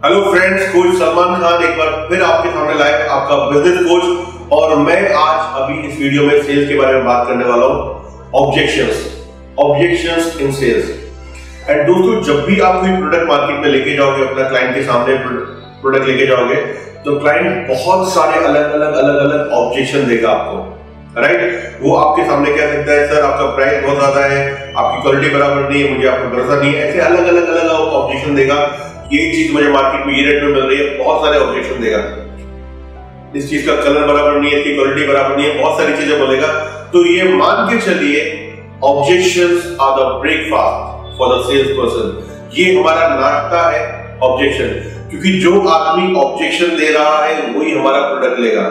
Hello friends, coach Salman Khan एक बार फिर आपके सामने लाइव, आपका बिजनेस कोच। और मैं आज अभी इस वीडियो में सेल्स के बारे में बात करने वाला हूं। Objections in sales. एंड दोस्तों, जब भी आप कोई प्रोडक्ट मार्केट में लेके जाओगे, अपना क्लाइंट के सामने प्रोडक्ट लेके जाओगे, तो क्लाइंट बहुत सारे अलग ऑब्जेक्शन देगा आपको, राइट। वो आपके सामने कह सकता है, सर आपका प्राइस बहुत ज्यादा है, आपकी क्वालिटी बराबर नहीं है, मुझे आप पर भरोसा नहीं है। ऐसे अलग ऑब्जेक्शन देगा। ये चीज मुझे मार्केट में ये रेट में मिल रही है, बहुत सारे ऑब्जेक्शन देगा। इस चीज का कलर बराबर नहीं है, इसकी क्वालिटी बराबर नहीं है, बहुत सारी चीजें बोलेगा। तो ये मान के चलिए, objections are the breakfast for the sales person. ये हमारा नाश्ता है ऑब्जेक्शन, क्योंकि जो आदमी ऑब्जेक्शन दे रहा है वही हमारा प्रोडक्ट लेगा।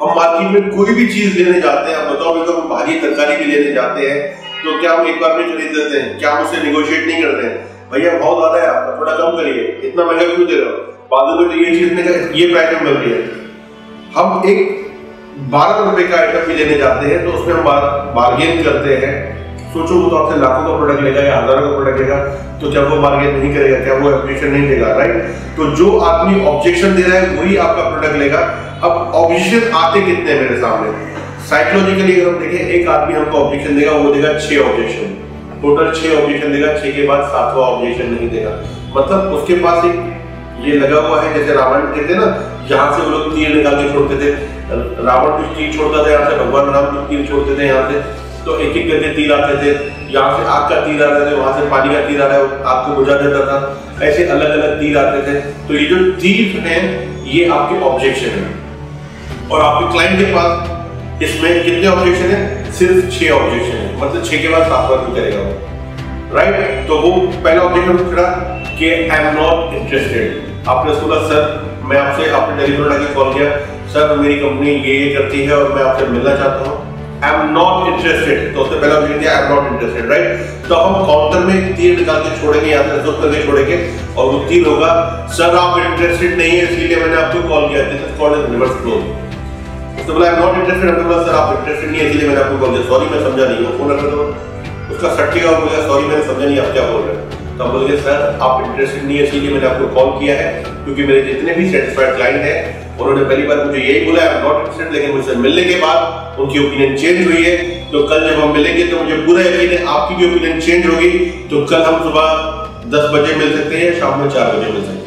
हम मार्केट में कोई भी चीज लेने जाते हैं, बताओ तो हम भाजी तरकारी भी लेने जाते हैं, तो क्या हम एक बार में खरीद लेते हैं? क्या हम उससे निगोशिएट नहीं करते हैं? भैया बहुत ज्यादा है आपका, थोड़ा कम करिए, इतना महंगा क्यों दे रहे हो? बाजू में तो ये चीज ये प्राइस में मिल रही है। हम एक 12 रुपए का आइटम भी लेने जाते हैं, तो उसमें हम बार्गेन करते हैं। सोचो, वो तो आपसे लाखों का प्रोडक्ट लेगा या हजारों का प्रोडक्ट लेगा, तो क्या वो बार्गेन नहीं करेगा? क्या वो ऑब्जेक्शन नहीं देगा? राइट। तो जो आदमी ऑब्जेक्शन दे रहा है वही आपका प्रोडक्ट लेगा। अब ऑब्जेक्शन आते कितने हैं मेरे सामने? साइकोलॉजिकली अगर हम देखें, एक आदमी हमको ऑब्जेक्शन देगा, वो देगा 6 ऑब्जेक्शन, टोटल 6 ऑब्जेक्शन देगा। 6 के बाद 7वां ऑब्जेक्शन नहीं देगा। मतलब उसके पास एक ये लगा हुआ है, जैसे रावण कहते हैं ना, यहाँ से वो लोग तीर निकाल के छोड़ते थे। रावण कुछ तीर छोड़ता था यहाँ से, भगवान राम कुछ तीर छोड़ते थे यहाँ से, तो एक एक करके तीर आते थे। यहाँ से आग का तीर आ रहा था, वहां से पानी का तीर आ रहा है, आग को बुझा देता था। ऐसे अलग तीर आते थे। तो ये जो तीर है, ये आपके ऑब्जेक्शन है। और आपके क्लाइंट के पास इसमें कितने ऑब्जेक्शन है? सिर्फ 6 ऑब्जेक्शन है। मतलब 6 के बाद 7वां क्यों करेगा वो? राइट। तो वो पहला ऑब्जेक्शन खड़ा कि आई एम नॉट इंटरेस्टेड। आपने बोला, सर मैं आपसे, आपने टेलीफोन आके कॉल किया, सर मेरी कंपनी ये करती है और मैं आपसे मिलना चाहता हूँ, आई एम नॉट इंटरेस्टेड। तो उसने पहला ऑब्जेक्शन दिया, I am not interested, right. तो हम काउंटर में एक तीर निकाल के छोड़ेंगे, यहाँ से जुक करके छोड़ेंगे, और वो तीर होगा, सर आप इंटरेस्टेड नहीं है इसलिए मैंने आपको कॉल किया। This is called reverse close. तो बोला, आई एम नॉट इंटरेस्टेड, हमने बोला, सर आप इंटरेस्टेड नहीं है इसलिए मैंने आपको कॉल किया, सॉरी मैं समझा नहीं हूँ, फोन रख दो। उसका सट्टेगा और बोलेगा, सॉरी मैंने समझा नहीं, आप क्या बोल रहे हैं? तो हम बोलेंगे, सर आप इंटरेस्टेड नहीं है इसलिए मैंने आपको कॉल किया है, क्योंकि मेरे जितने भी सेटिस्फाइड क्लाइंट हैं, उन्होंने पहली बार मुझे यही बोला, आई एम नॉट इंटरेस्टेड, लेकिन मुझसे मिलने के बाद उनकी ओपिनियन चेंज हुई है। तो कल जब हम मिलेंगे तो मुझे पूरा यकीन है आपकी भी ओपिनियन चेंज होगी। तो कल हम सुबह 10 बजे मिल सकते हैं, शाम में 4 बजे मिल सकते हैं।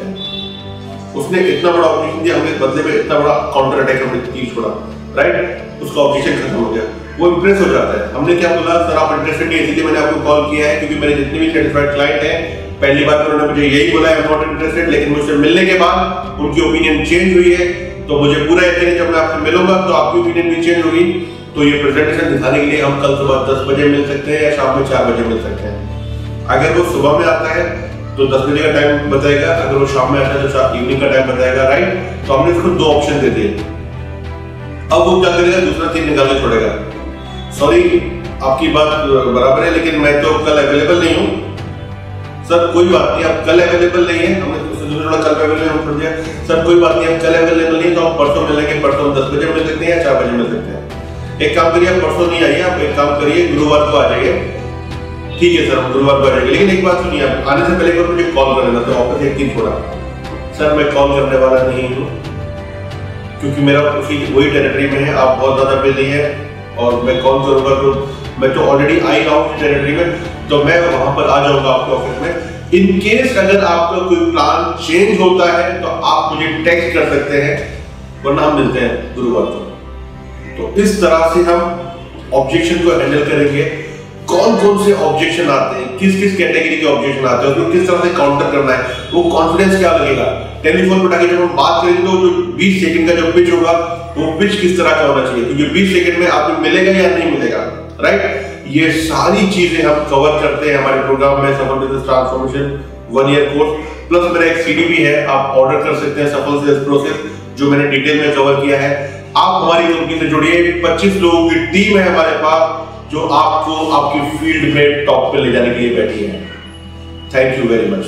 उसने इतना बड़ा ऑब्जेक्शन दिया, हमने बदले में इतना बड़ा काउंटर अटैक हमने तीर छोड़ा, राइट। उसका ऑब्जेक्शन खत्म हो गया, वो इंप्रेस हो जाता है। हमने क्या बोला, सर आप इंटरेस्टेड नहीं है इसलिए मैंने आपको कॉल किया है, क्योंकि मेरे जितने भी सेटिस्फाइड क्लाइंट हैं, पहली बार उन्होंने मुझे यही बोला, आई एम नॉट इंटरेस्टेड, लेकिन मुझसे मिलने के बाद उनकी ओपिनियन चेंज हुई है। तो मुझे पूरा यकीन है जब मैं आपसे मिलूंगा तो आपकी ओपिनियन भी चेंज होगी। तो ये प्रेजेंटेशन दिखाने के लिए हम कल सुबह 10 बजे मिल सकते हैं या शाम में 4 बजे मिल सकते हैं। अगर वो सुबह में आता है तो 10 बजे का टाइम बताएगा, अगर वो शाम में आता है तो इवनिंग का टाइम बताएगा, राइट। तो हमने इसको 2 ऑप्शन दे दिए। अब वो क्या करेगा? दूसरा तीर निकाल के छोड़ेगा, सॉरी आपकी बात बराबर है, लेकिन मैं तो कल अवेलेबल नहीं हूँ। सर कोई बात नहीं, आप कल अवेलेबल नहीं है, हमने थोड़ा कल अवेलेबल हम छोड़ दिया। सर कोई बात नहीं, हम कल अवेलेबल नहीं, तो हम परसों मिलेंगे, परसों 10 बजे मिल सकते हैं या 4 बजे मिल सकते हैं। एक काम करिए, आप परसों नहीं आइए, आप एक काम करिए, गुरुवार को आ जाइए। ठीक है सर, हम गुरुवार को आ जाएंगे, लेकिन एक बात सुनिए, आप आने से पहले एक बार मुझे कॉल कर लेना। तो ऑफिस एक दिन छोड़ा, सर मैं कॉल करने वाला नहीं हूँ, क्योंकि मेरा वही टेरिटरी में है, आप बहुत ज्यादा बिजी है, और मैं कॉल करूंगा तो मैं तो ऑलरेडी आई रहा हूँ टेरिटरी में, तो मैं वहां पर आ जाऊंगा आपके ऑफिस में। इन केस अगर आपका कोई प्लान चेंज होता है तो आप मुझे टेक्स्ट कर सकते हैं, वरना हम मिलते हैं गुरुवार को। तो इस तरह से हम ऑब्जेक्शन को हैंडल करेंगे। कौन कौन से ऑब्जेक्शन आते हैं, किस किस कैटेगरी के ऑब्जेक्शन आते हैं, उसको किस तरह से काउंटर करना है, वो कॉन्फिडेंस क्या लगेगा। टेलीफोन पर जब हम बात करेंगे तो जो 20 सेकंड का जो पिच होगा, वो पिच किस तरह का होना चाहिए, क्योंकि 20 सेकंड में आपको मिलेगा या नहीं मिलेगा, राइट। ये सारी चीजें हम कवर करते हैं हमारे प्रोग्राम में, सफल business transformation 1 year course. Plus मेरा एक सीडी भी है, आप ऑर्डर कर सकते हैं, सफल सेल्स प्रोसेस, जो मैंने डिटेल में कवर किया है। आप हमारी कंपनी से जुड़िए, 25 लोगों की टीम है हमारे पास, जो आपको आपकी फील्ड में टॉप पे ले जाने के लिए बैठी है। Thank you very much.